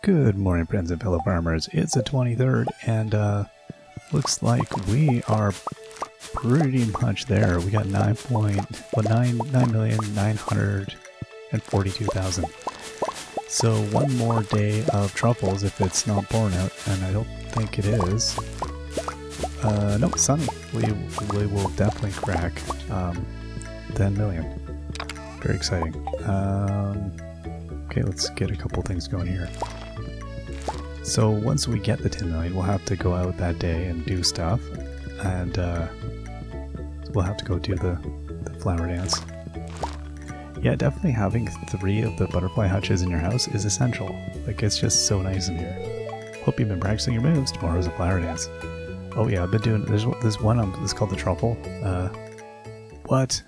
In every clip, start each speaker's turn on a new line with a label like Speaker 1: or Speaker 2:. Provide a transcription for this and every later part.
Speaker 1: Good morning, friends and fellow farmers. It's the 23rd, and looks like we are pretty much there. We got 9,942,000. So one more day of truffles if it's not burnout, and I don't think it is. Nope, sunny. We will definitely crack 10 million. Very exciting. Okay, let's get a couple things going here. So once we get the 10 million, we'll have to go out that day and do stuff, and we'll have to go do the flower dance. Yeah, definitely having 3 of the butterfly hutches in your house is essential. Like, it's just so nice in here. Hope you've been practicing your moves. Tomorrow's a flower dance. Oh yeah, I've been doing, there's one, it's called the truffle. What?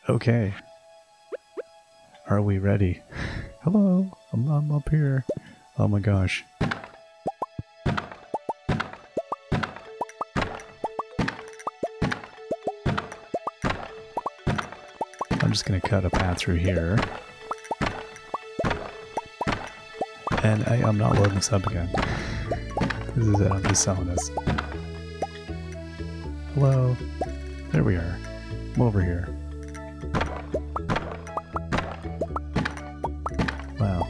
Speaker 1: Okay. Are we ready? Hello, I'm up here. Oh my gosh. I'm just gonna cut a path through here. And I'm not loading this up again. This is it, I'm just selling this. Hello. There we are. I'm over here. Wow.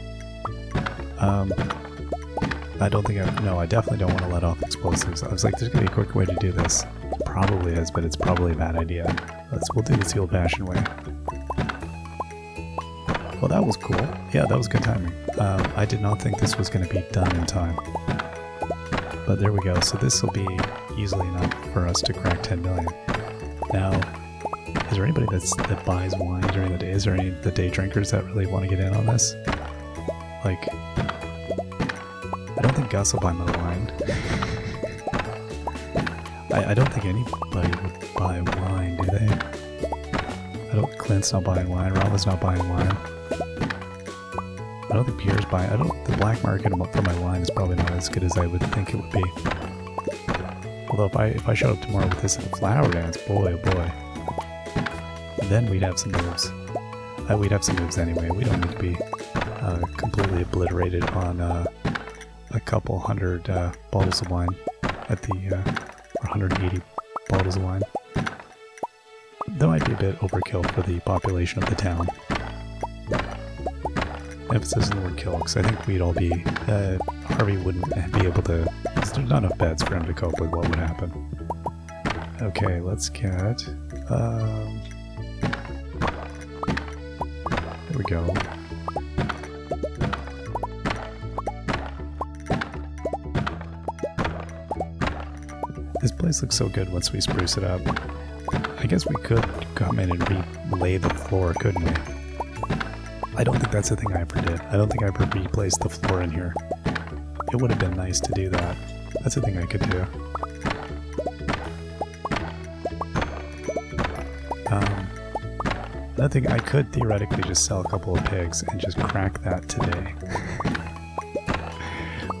Speaker 1: I don't think I definitely don't want to let off explosives. I was like, there's gonna be a quicker way to do this. Probably is, but it's probably a bad idea. We'll do this the old-fashioned way. Well, that was cool. Yeah, that was good timing. I did not think this was going to be done in time. But there we go. So this will be easily enough for us to crack 10 million. Now, is there anybody that buys wine during the day? Is there any of the day drinkers that really want to get in on this? Like, I don't think Gus will buy my wine. I don't think anybody would buy wine, do they? Clint's not buying wine. Rama's not buying wine. I don't think Pierre's buying. The black market for my wine is probably not as good as I would think it would be. Although if I show up tomorrow with this at the flower dance, boy oh boy, then we'd have some moves. We'd have some moves anyway. We don't need to be completely obliterated on a couple hundred bottles of wine at the or 180 bottles of wine. That might be a bit overkill for the population of the town. Emphasis on the word kill, because I think we'd all be... Harvey wouldn't be able to... There's not enough beds for him to cope with what would happen. Okay, let's get... there we go. This place looks so good once we spruce it up. I guess we could come in and relay the floor, couldn't we? I don't think that's the thing I ever did. I don't think I ever replaced the floor in here. It would have been nice to do that. That's the thing I could do. I think I could theoretically just sell a couple of pigs and just crack that today.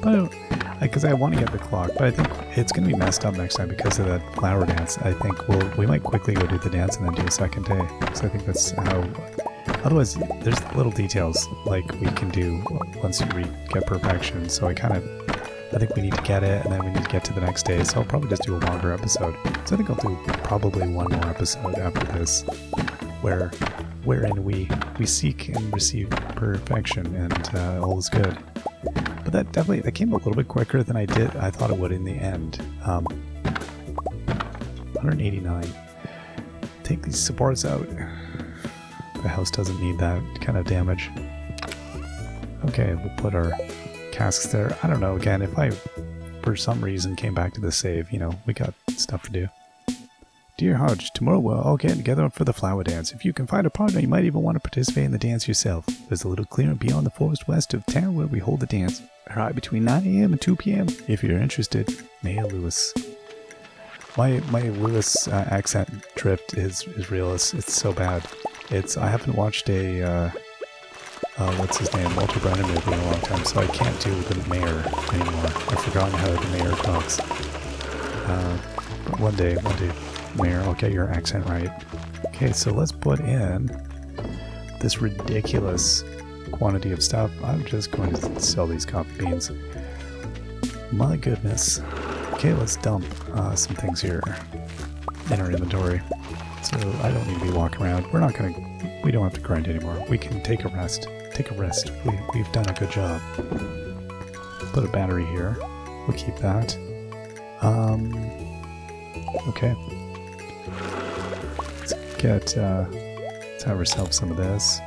Speaker 1: But because I want to get the clock, but I think it's going to be messed up next time because of that flower dance. I think we might quickly go do the dance and then do a second day, because I think that's how... Otherwise, there's little details like we can do once you get perfection, so I think we need to get it, and then we need to get to the next day, so I'll probably just do a longer episode. So I think I'll do probably one more episode after this, wherein we seek and receive perfection, and all is good. But that came a little bit quicker than I thought it would in the end. 189. Take these supports out. The house doesn't need that kind of damage. Okay, we'll put our casks there. I don't know, again, if I, for some reason, came back to the save, we got stuff to do. Dear Hodge, tomorrow we'll all get together for the flower dance. If you can find a partner, you might even want to participate in the dance yourself. There's a little clearing beyond the forest west of town where we hold the dance. Right between 9 AM and 2 PM. If you're interested, Maya Lewis. My Lewis accent drift is real. It's so bad. I haven't watched a what's his name, Walter Brennan movie in a long time, so I can't do the mayor anymore. I've forgotten how the mayor talks. But one day, Mayor, I'll get your accent right. Okay, so let's put in this ridiculous quantity of stuff, I'm just going to sell these coffee beans. My goodness. Okay, let's dump some things here in our inventory. So I don't need to be walking around. We don't have to grind anymore. We can take a rest. Take a rest. We've done a good job. Put a battery here. We'll keep that. Okay. Let's have ourselves some of this.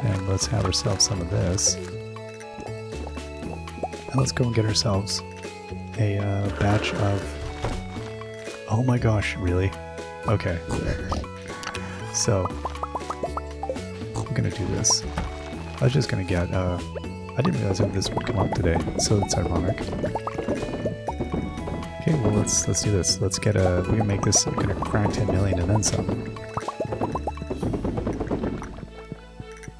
Speaker 1: And let's have ourselves some of this. And let's go and get ourselves a batch of... Oh my gosh, really? Okay. So, I'm gonna do this. I was just gonna get, I didn't realize that this would come up today, so it's ironic. Okay, well let's do this. Let's get we're gonna make this, we're gonna crack 10 million and then some.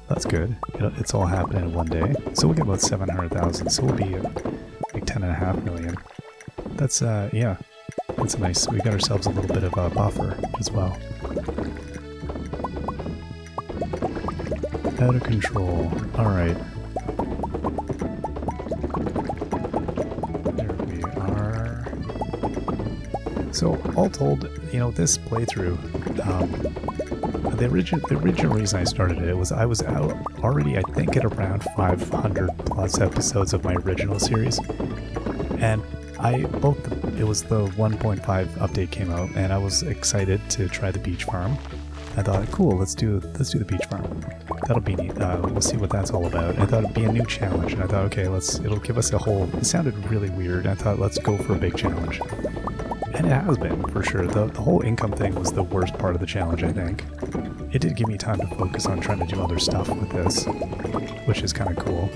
Speaker 1: That's good. It's all happening in one day. So we'll get about 700,000, so we'll be at like 10.5 million. That's, yeah. That's nice. We got ourselves a little bit of a buffer as well. Out of control. Alright. There we are. So, all told, you know, this playthrough, the original reason I started it was I was out already, I think, at around 500 plus episodes of my original series. And it was the 1.5 update came out, and I was excited to try the beach farm. I thought, cool, let's do the beach farm. That'll be neat. We'll see what that's all about. I thought it'd be a new challenge, and I thought, okay, it'll give us a whole. It sounded really weird. I thought, let's go for a big challenge, and it has been for sure. The whole income thing was the worst part of the challenge, I think. It did give me time to focus on trying to do other stuff with this, which is kind of cool.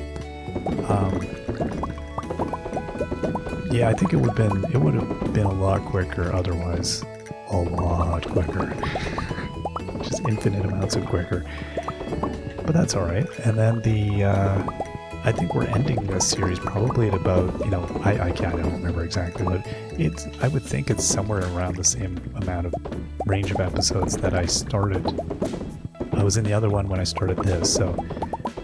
Speaker 1: Yeah, I think it would have been a lot quicker otherwise. A lot quicker. Just infinite amounts of quicker. But that's alright. And then I think we're ending this series probably at about, you know, I don't remember exactly, but I would think it's somewhere around the same amount of range of episodes that I started. I was in the other one when I started this, so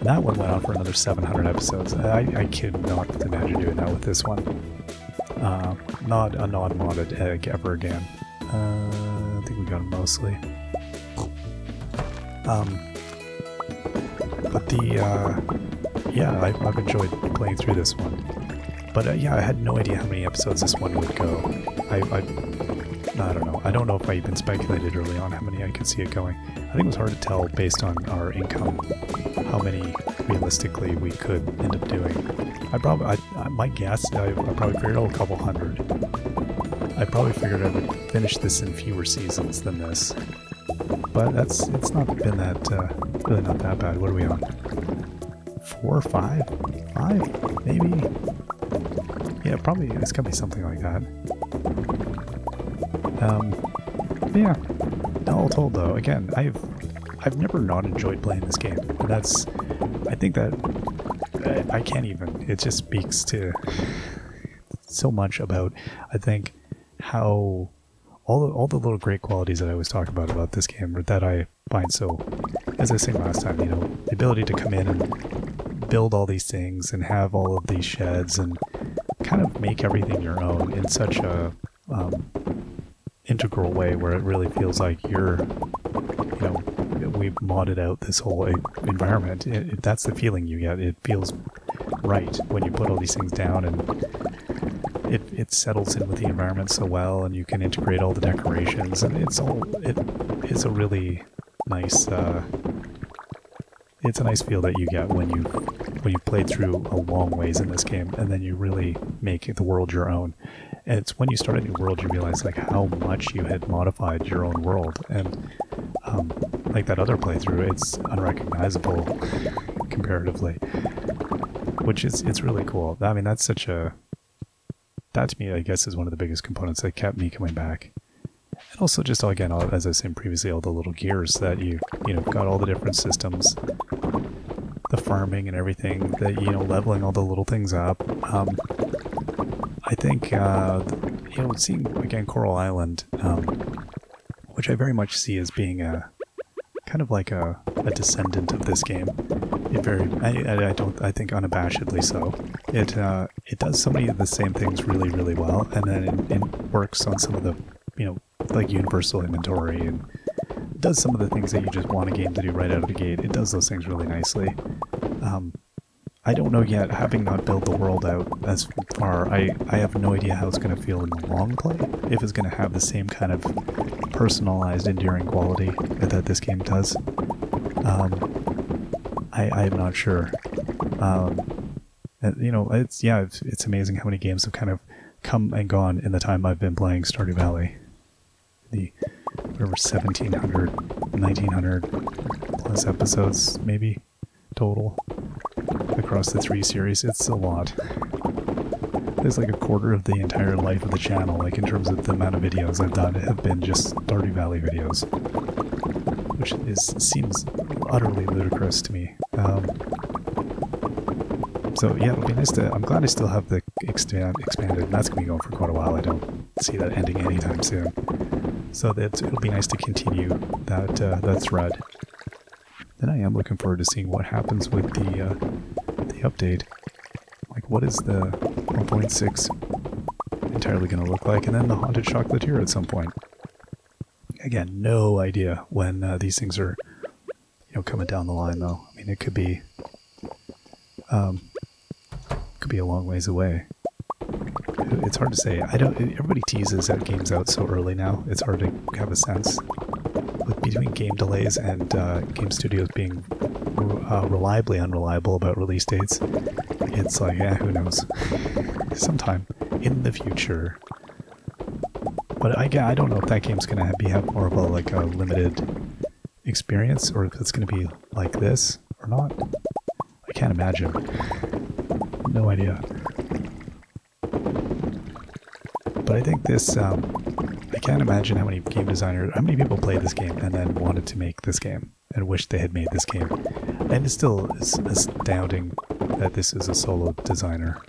Speaker 1: that one went on for another 700 episodes. I could not imagine doing that with this one. Not a non-modded egg ever again. I think we got them mostly. But yeah, I've enjoyed playing through this one. But yeah, I had no idea how many episodes this one would go. I don't know. I don't know if I even speculated early on how many I could see it going. I think it was hard to tell based on our income how many realistically we could end up doing. My guess, I probably figured out a couple hundred. I probably figured I would finish this in fewer seasons than this. But it's not been that, really not that bad. What are we on? 4 or 5? 5? Maybe? Yeah, probably, it's gotta be something like that. But yeah, all told though, again, I've never not enjoyed playing this game. And that's, I think that, I can't even, it just speaks to so much about, I think, how all the little great qualities that I always talk about this game, that I find so, as I was saying last time, you know, the ability to come in and build all these things and have all of these sheds and kind of make everything your own in such a integral way where it really feels like you're, you know, we've modded out this whole environment. That's the feeling you get. It feels right when you put all these things down, and it settles in with the environment so well, and you can integrate all the decorations, and it's a really nice it's a nice feel that you get when you play through a long ways in this game, and then you really make the world your own. And it's when you start a new world you realize like how much you had modified your own world, and like that other playthrough, it's unrecognizable comparatively, which it's really cool. I mean, that to me, I guess, is one of the biggest components that kept me coming back. And also just, again, as I was saying previously, all the little gears that you know, got all the different systems, the farming and everything, that, you know, leveling all the little things up. I think, you know, seeing, again, Coral Island, which I very much see as being kind of like a descendant of this game. It I think unabashedly so. It does so many of the same things really, really well, and then it works on some of the, like universal inventory, and does some of the things that you just want a game to do right out of the gate. It does those things really nicely. I don't know yet, having not built the world out as far, I have no idea how it's going to feel in the long play, if it's going to have the same kind of personalized, endearing quality that this game does. I'm not sure. It's amazing how many games have kind of come and gone in the time I've been playing Stardew Valley. The, whatever, 1,700, 1,900 plus episodes, maybe, total. Across the 3 series, it's a lot. It's like a quarter of the entire life of the channel, like in terms of the amount of videos I've done, have been just Stardew Valley videos, which seems utterly ludicrous to me. So yeah, it'll be nice to. I'm glad I still have the expanded, and that's gonna be going for quite a while. I don't see that ending anytime soon. So it'll be nice to continue that thread. Then I am looking forward to seeing what happens with the update. Like, what is the 1.6 entirely going to look like? And then the Haunted Chocolatier at some point. Again, no idea when these things are, coming down the line, though. I mean, it could be a long ways away. It's hard to say. Everybody teases out games out so early now. It's hard to have a sense. Between game delays and game studios being reliably unreliable about release dates, it's like, yeah, who knows? Sometime in the future. But I don't know if that game's going to have more of a limited experience, or if it's going to be like this or not. I can't imagine. No idea. But I think this. I can't imagine how many people played this game and then wanted to make this game and wished they had made this game. And it still is astounding that this is a solo designer.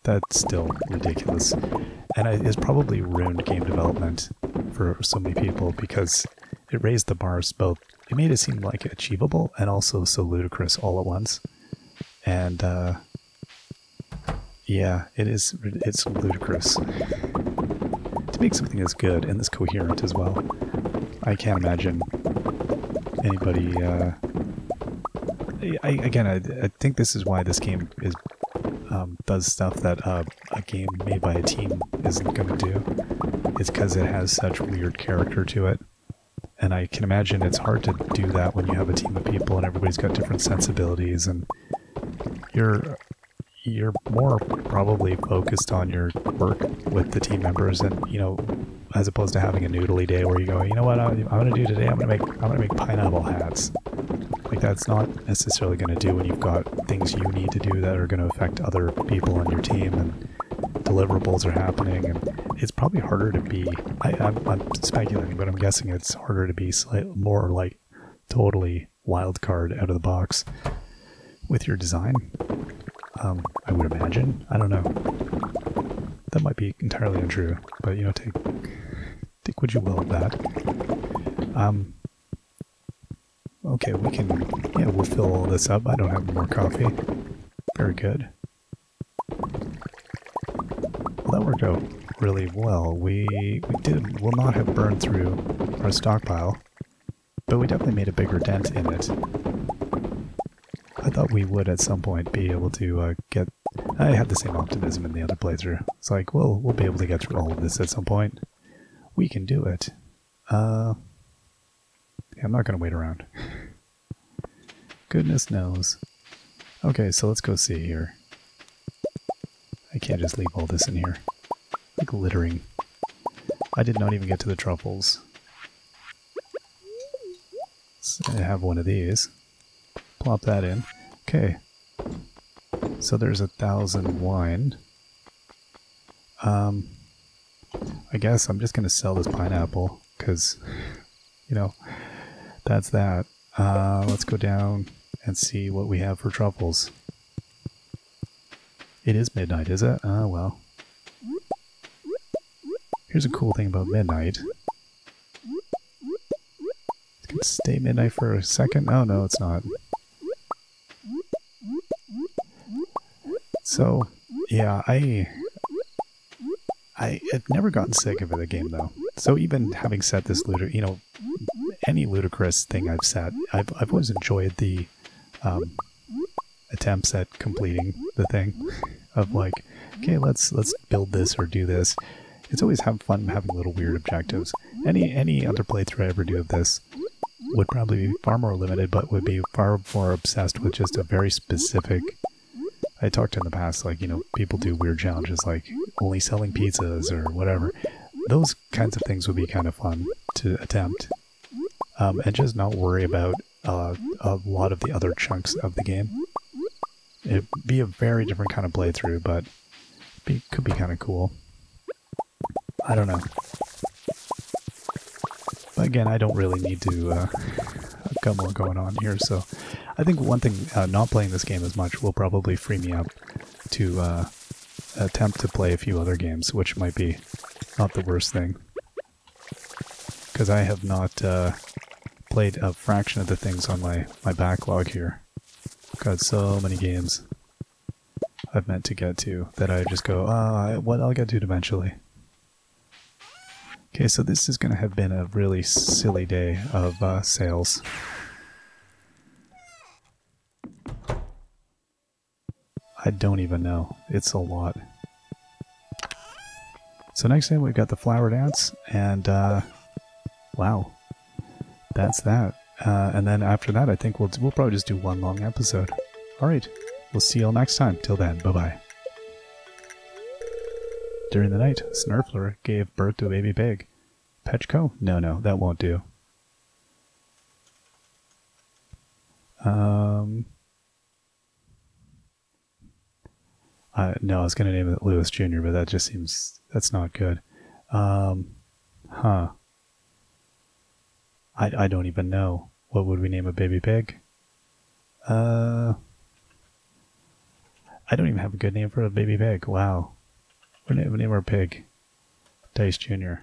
Speaker 1: That's still ridiculous. And it's probably ruined game development for so many people because it raised the bars both. It made it seem like achievable and also so ludicrous all at once. And yeah, it's ludicrous. Make something as good and this coherent as well. I can't imagine anybody. I think this is why this game does stuff that a game made by a team isn't going to do. It's because it has such weird character to it, and I can imagine it's hard to do that when you have a team of people and everybody's got different sensibilities, and you're more probably focused on your work with the team members, and as opposed to having a noodly day where you go, you know what I'm going to do today? I'm going to make pineapple hats. Like, that's not necessarily going to do when you've got things you need to do that are going to affect other people on your team, and deliverables are happening, and it's probably harder to be. I'm speculating, but I'm guessing it's harder to be slightly more like totally wild card out of the box with your design. I would imagine. I don't know. That might be entirely untrue, but take what you will of that. Okay, we'll fill all this up. I don't have more coffee. Very good. Well, that worked out really well. We will not have burned through our stockpile, but we definitely made a bigger dent in it. I thought we would at some point be able to get. I had the same optimism in the other playthrough. It's like, we'll be able to get through all of this at some point. We can do it. Yeah, I'm not going to wait around. Goodness knows. Okay, so let's go see here. I can't just leave all this in here. Like littering. I did not even get to the truffles. So I have one of these. Plop that in. Okay. So there's 1,000 wine. I guess I'm just going to sell this pineapple, because, that's that. Let's go down and see what we have for truffles. It is midnight, is it? Oh, well. Here's a cool thing about midnight. Could stay midnight for a second. Oh no, it's not. So, yeah, I've never gotten sick of the game though. So even having set this any ludicrous thing I've set, I've always enjoyed the attempts at completing the thing of like, okay, let's build this or do this. It's always fun having little weird objectives. Any other playthrough I ever do of this would probably be far more limited, but would be far more obsessed with just a very specific. I talked in the past, like, people do weird challenges like only selling pizzas or whatever. Those kinds of things would be kind of fun to attempt. And just not worry about a lot of the other chunks of the game. It'd be a very different kind of playthrough, but could be kind of cool. I don't know. But again, I don't really need to I've got more going on here, so I think one thing, not playing this game as much will probably free me up to attempt to play a few other games, which might be not the worst thing. Because I have not played a fraction of the things on my backlog here. I've got so many games I've meant to get to that I just go, I'll get to it eventually. Okay, so this is going to have been a really silly day of sales. I don't even know. It's a lot. So next time we've got the flower dance, and wow, that's that. And then after that, I think we'll probably just do one long episode. All right, we'll see you all next time. Till then, bye-bye. During the night, Snurfler gave birth to a baby pig. Petchko? No, that won't do. No, I was going to name it Lewis Jr., but that just seems... that's not good. I don't even know. What would we name a baby pig? I don't even have a good name for a baby pig. Wow. We're going to name our pig Dice Jr.